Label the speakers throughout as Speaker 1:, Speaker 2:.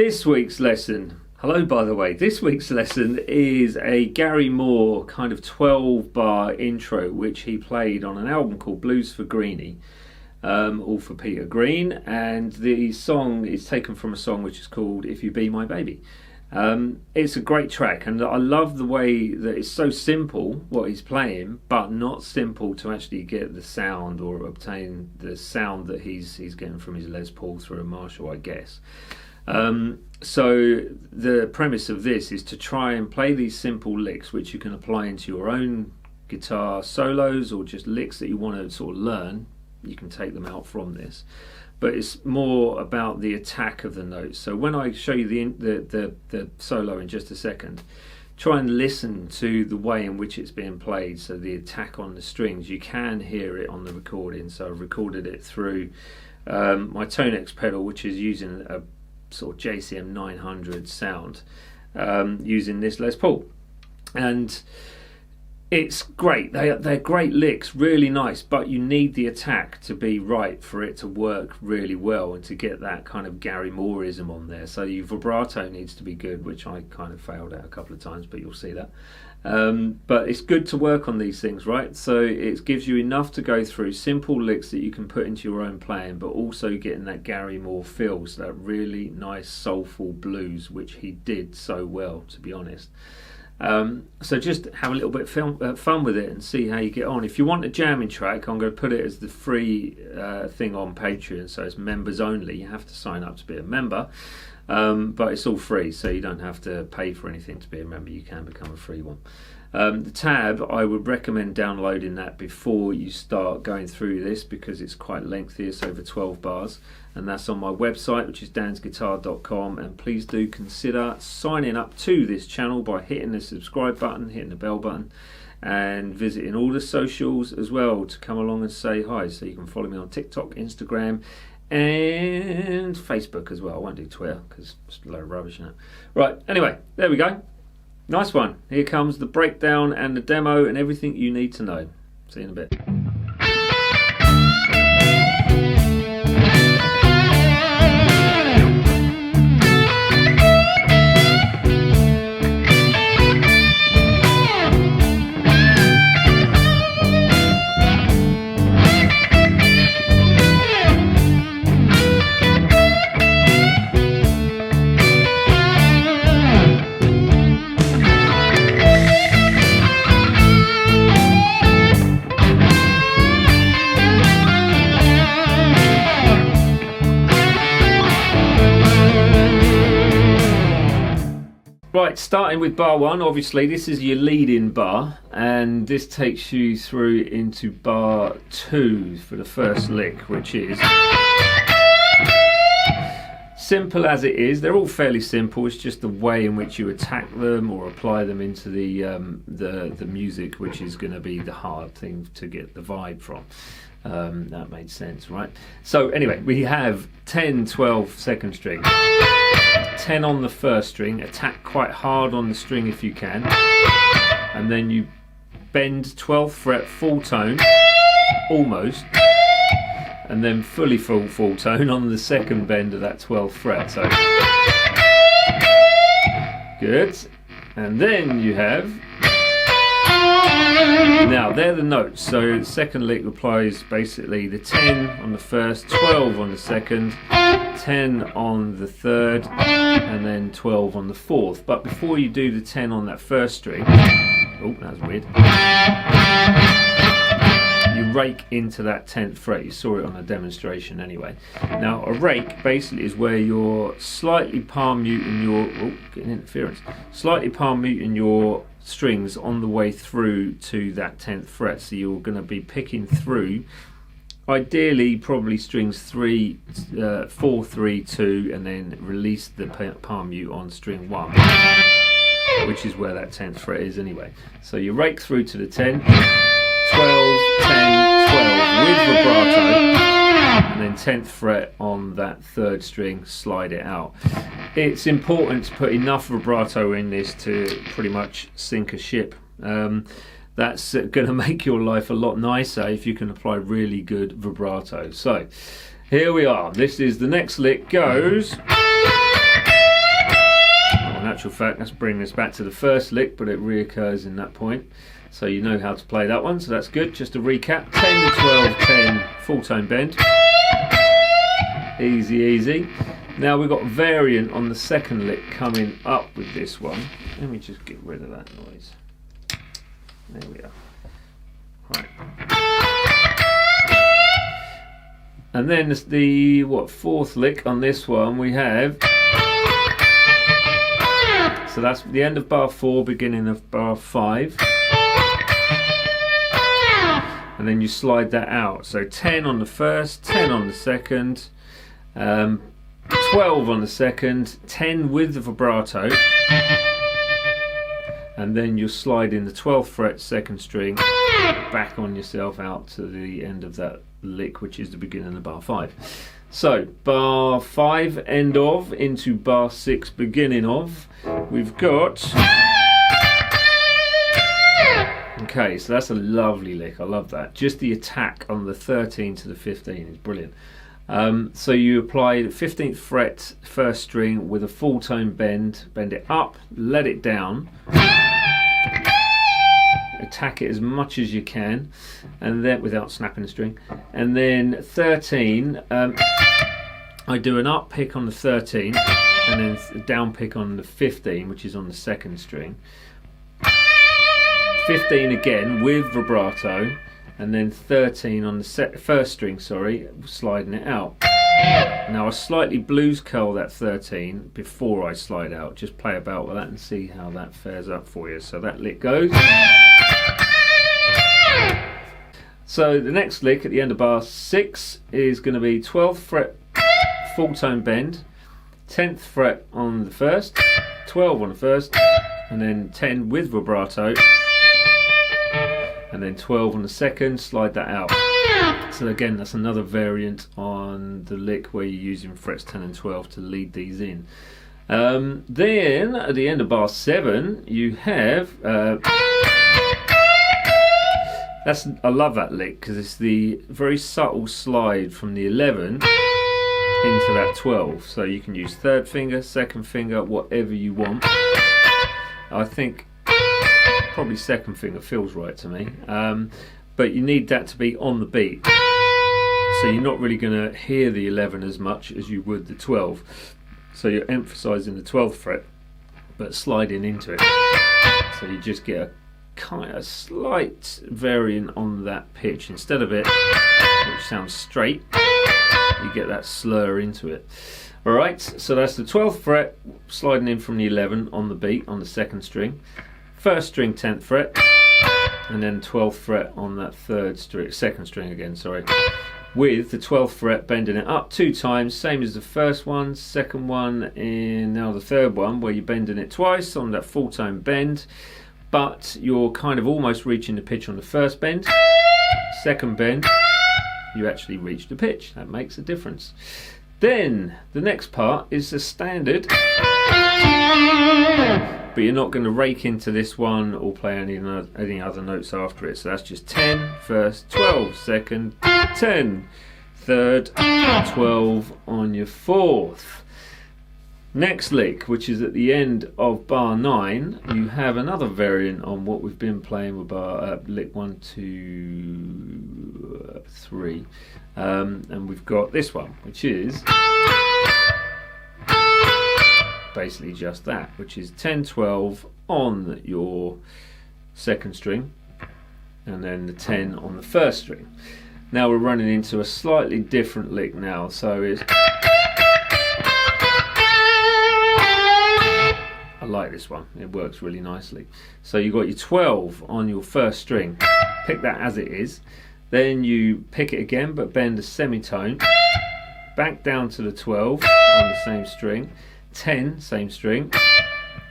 Speaker 1: This week's lesson, hello by the way, this week's lesson is a Gary Moore kind of 12-bar intro which he played on an album called Blues for Greeny, all for Peter Green, and the song is taken from a song which is called If You Be My Baby. It's a great track, and I love the way that it's so simple what he's playing, but not simple to actually get the sound or obtain the sound that he's getting from his Les Paul through a Marshall, I guess. So the premise of this is to try and play these simple licks which you can apply into your own guitar solos or just licks that you want to sort of learn. You can take them out from this, but it's more about the attack of the notes. So when I show you the solo in just a second, try and listen to the way in which it's being played. So the attack on the strings, you can hear it on the recording. So I've recorded it through my Tonex pedal, which is using a sort of JCM 900 sound, using this Les Paul, and it's great. They're great licks, really nice, but you need the attack to be right for it to work really well and to get that kind of Gary Mooreism on there. So your vibrato needs to be good, which I kind of failed at a couple of times, but you'll see that. But it's good to work on these things, right? So it gives you enough to go through simple licks that you can put into your own playing, but also getting that Gary Moore feel, so that really nice soulful blues, which he did so well, to be honest. So just have a little bit of fun with it and see how you get on. If you want a jamming track, I'm going to put it as the free thing on Patreon, so it's members only. You have to sign up to be a member, but it's all free, so you don't have to pay for anything to be a member. You can become a free one. The tab, I would recommend downloading that before you start going through this, because it's quite lengthy. It's over 12 bars, and that's on my website, which is dansguitar.com. and please do consider signing up to this channel by hitting the subscribe button, hitting the bell button, and visiting all the socials as well to come along and say hi. So you can follow me on TikTok, Instagram, and Facebook as well. I won't do Twitter because it's a load of rubbish now. Right, anyway, there we go. Nice one. Here comes the breakdown and the demo and everything you need to know. See you in a bit. Right, starting with bar one, obviously this is your leading bar, and this takes you through into bar two for the first lick, which is simple as it is. They're all fairly simple. It's just the way in which you attack them or apply them into the music, which is going to be the hard thing to get the vibe from. That made sense, right? So anyway, we have 10, 12 second string. 10 on the first string, attack quite hard on the string if you can, and then you bend 12th fret full tone, almost, and then fully full tone on the second bend of that 12th fret. So good, and then you have, now they're the notes. So the second lick applies basically the 10 on the first, 12 on the second, 10 on the third, and then 12 on the fourth. But before you do the 10 on that first string, oh, that was weird, you rake into that 10th fret. You saw it on a demonstration anyway. Now a rake basically is where you're slightly palm muting your, oh, getting interference, slightly palm muting your strings on the way through to that 10th fret. So you're going to be picking through, ideally probably strings 3, 4, 3, 2, and then release the palm mute on string 1, which is where that 10th fret is anyway. So you rake through to the 10, 12, 10, 12 with vibrato, and then 10th fret on that third string, slide it out. It's important to put enough vibrato in this to pretty much sink a ship. That's going to make your life a lot nicer if you can apply really good vibrato. So here we are. This is the next lick goes. actual fact, let's bring this back to the first lick, but it reoccurs in that point. So you know how to play that one, so that's good. Just to recap, 10, 12, 10, full tone bend. Easy, easy. Now we've got variant on the second lick coming up with this one. Let me just get rid of that noise. There we are. Right. And then the fourth lick on this one we have. So that's the end of bar 4, beginning of bar 5. And then you slide that out. So 10 on the first, 10 on the second, 12 on the second, 10 with the vibrato. And then you'll slide in the 12th fret, 2nd string, back on yourself out to the end of that lick, which is the beginning of bar 5. So bar 5 end of into bar 6 beginning of, we've got, okay, so that's a lovely lick, I love that. Just the attack on the 13 to the 15 is brilliant. So you apply the 15th fret, 1st string with a full tone bend it up, let it down, attack it as much as you can, and then without snapping the string. And then 13, I do an up pick on the 13, and then a down pick on the 15, which is on the 2nd string. 15 again with vibrato, and then 13 on the 1st string, sorry, sliding it out. Now I slightly blues curl that 13 before I slide out. Just play about with that and see how that fares up for you. So that lick goes. So the next lick at the end of bar 6 is going to be 12th fret full tone bend, 10th fret on the 1st, 12 on the 1st, and then 10 with vibrato, and then 12 on the 2nd, slide that out. So again, that's another variant on the lick where you're using frets 10 and 12 to lead these in. Then at the end of bar 7 you have I love that lick because it's the very subtle slide from the 11 into that 12. So you can use 3rd finger, 2nd finger, whatever you want. I think probably 2nd finger feels right to me, but you need that to be on the beat, so you're not really going to hear the 11 as much as you would the 12. So you're emphasizing the 12th fret but sliding into it, so you just get a kind of slight variant on that pitch. Instead of it, which sounds straight, you get that slur into it. Alright, so that's the 12th fret sliding in from the 11 on the beat on the 2nd string, 1st string 10th fret, and then 12th fret on that 3rd string, 2nd string again, sorry, with the 12th fret bending it up 2 times, same as the first one, 2nd one, and now the 3rd one, where you're bending it twice on that full tone bend, but you're kind of almost reaching the pitch on the 1st bend. 2nd bend, you actually reach the pitch. That makes a difference. Then the next part is the standard, but you're not going to rake into this one or play any other notes after it. So that's just 10 first, 12 second, 10 third, 12 on your 4th. Next lick, which is at the end of bar 9, you have another variant on what we've been playing with bar lick 1, 2, 3, and we've got this one, which is basically just that, which is 10, 12 on your 2nd string, and then the 10 on the 1st string. Now we're running into a slightly different lick now, so it's, I like this one, it works really nicely. So you've got your 12 on your 1st string, pick that as it is, then you pick it again but bend a semitone, back down to the 12 on the same string, 10 same string,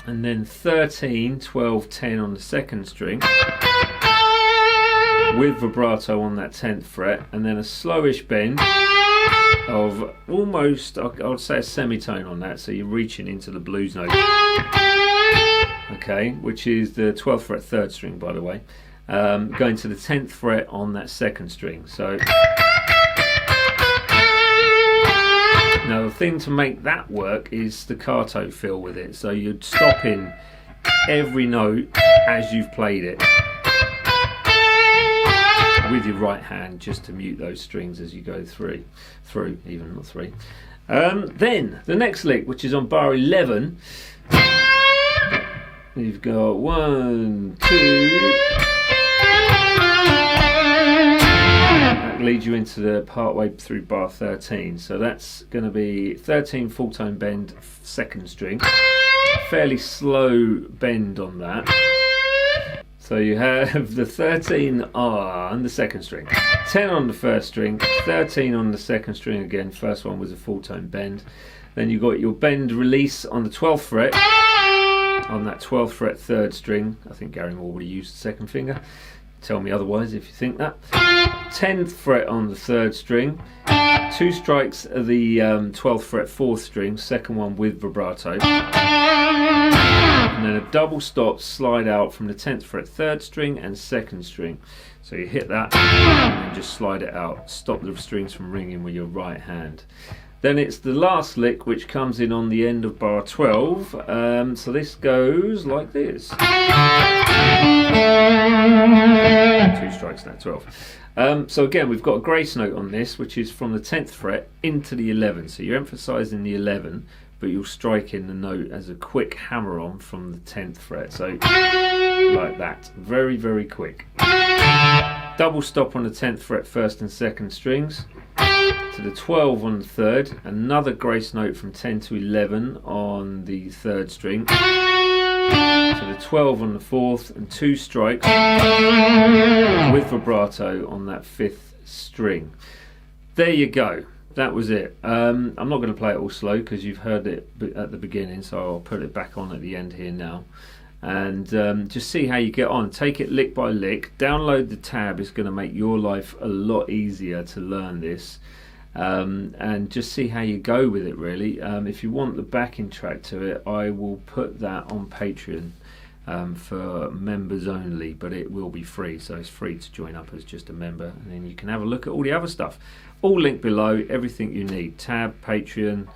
Speaker 1: and then 13, 12, 10 on the 2nd string with vibrato on that 10th fret, and then a slowish bend of almost, I would say, a semitone on that, so you're reaching into the blues note, okay, which is the 12th fret 3rd string, by the way, going to the 10th fret on that 2nd string. So Now the thing to make that work is staccato feel with it, so you'd stop in every note as you've played it with your right hand, just to mute those strings as you go through, even not three. Then the next lick, which is on bar 11, you've got 1, 2. That leads you into the part way through bar 13. So that's going to be 13 full tone bend, second string. Fairly slow bend on that. So you have the 13 on the second string, 10 on the first string, 13 on the second string again. First one was a full tone bend. Then you got your bend release on the 12th fret, on that 12th fret third string. I think Gary Moore would have used the second finger. Tell me otherwise if you think that. 10th fret on the third string, 2 strikes of the 12th fret fourth string, second one with vibrato, and then a double stop slide out from the 10th fret third string and second string. So you hit that and then just slide it out, stop the strings from ringing with your right hand. Then it's the last lick, which comes in on the end of bar 12. So this goes like this. 2 strikes now, 12. So again, we've got a grace note on this, which is from the 10th fret into the 11th. So you're emphasising the 11, but you'll strike in the note as a quick hammer on from the 10th fret. So like that, very, very quick. Double stop on the 10th fret first and second strings. To the 12 on the third, another grace note from 10 to 11 on the third string. To the 12 on the fourth, and 2 strikes with vibrato on that fifth string. There you go. That was it. I'm not going to play it all slow because you've heard it at the beginning, so I'll put it back on at the end here now. And just see how you get on. Take it lick by lick. Download the tab. It's going to make your life a lot easier to learn this. And just see how you go with it, really. If you want the backing track to it, I will put that on Patreon for members only, but it will be free, so it's free to join up as just a member, and then you can have a look at all the other stuff. All linked below, everything you need. Tab, Patreon,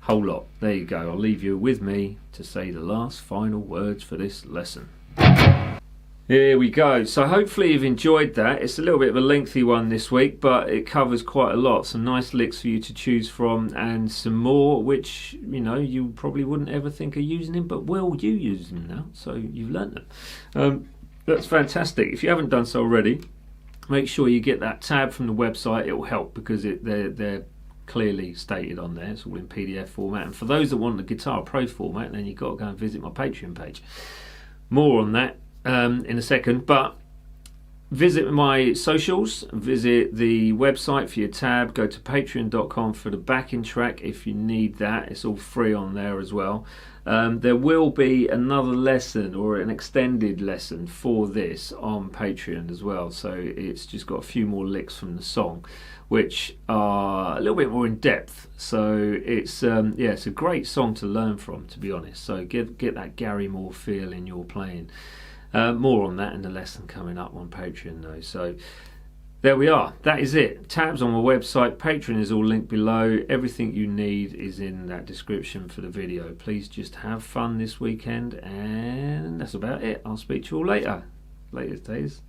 Speaker 1: whole lot. There you go. I'll leave you with me to say the last final words for this lesson. Here we go. So hopefully you've enjoyed that. It's a little bit of a lengthy one this week, but it covers quite a lot. Some nice licks for you to choose from, and some more which, you know, you probably wouldn't ever think of using them, but well, you use them now, so you've learnt them. That's fantastic. If you haven't done so already, make sure you get that tab from the website. It will help because they're clearly stated on there. It's all in PDF format, and for those that want the Guitar Pro format, then you've got to go and visit my Patreon page. More on that in a second, but visit my socials, visit the website for your tab, go to patreon.com for the backing track if you need that. It's all free on there as well. There will be another lesson or an extended lesson for this on Patreon as well, so it's just got a few more licks from the song which are a little bit more in depth, so it's yeah, it's a great song to learn from, to be honest. So get that Gary Moore feel in your playing. More on that in the lesson coming up on Patreon though. So there we are. That is it. Tabs on my website. Patreon is all linked below. Everything you need is in that description for the video. Please just have fun this weekend, and that's about it. I'll speak to you all later. Later days.